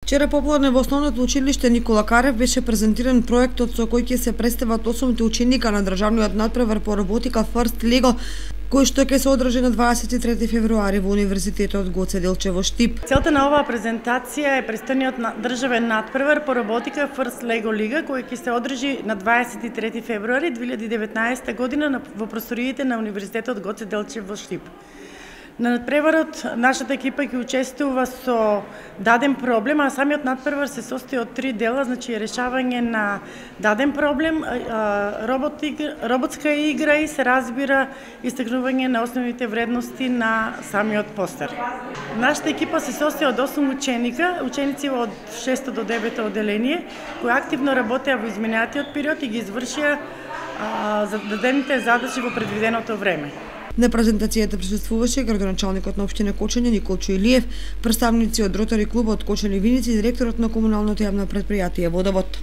Вчера попладне во основното училиште Никола Карев беше презентиран проектот со кој ќе се представат 8 ученика на државниот надпревар по роботика First Lego, кој што ќе се одржи на 23 февруари во Универзитетот Гоце Делчев во Штип. Целта на оваа презентација е престојниот државен надпревар по роботика First Lego Лига, кој ќе се одржи на 23 февруари 2019 година во просториите на Универзитетот Гоце Делчев во Штип. На надпреварот нашата екипа ќе учествува со даден проблем, а самиот надпревар се состои од 3 дела, значи решавање на даден проблем, роботска игра и се разбира истакнување на основните вредности на самиот постер. Нашата екипа се состои од 8 ученици од 6 до 9 одделение, кои активно работеа во изминатиот период и ги извршија зададените задачи во предвиденото време. На презентацијата присуствуваше градоначалникот на општина Кочани Николчо Илиев, представници од Ротари клубот Кочани Виници и директорот на комуналното јавно претпријатие Водовод.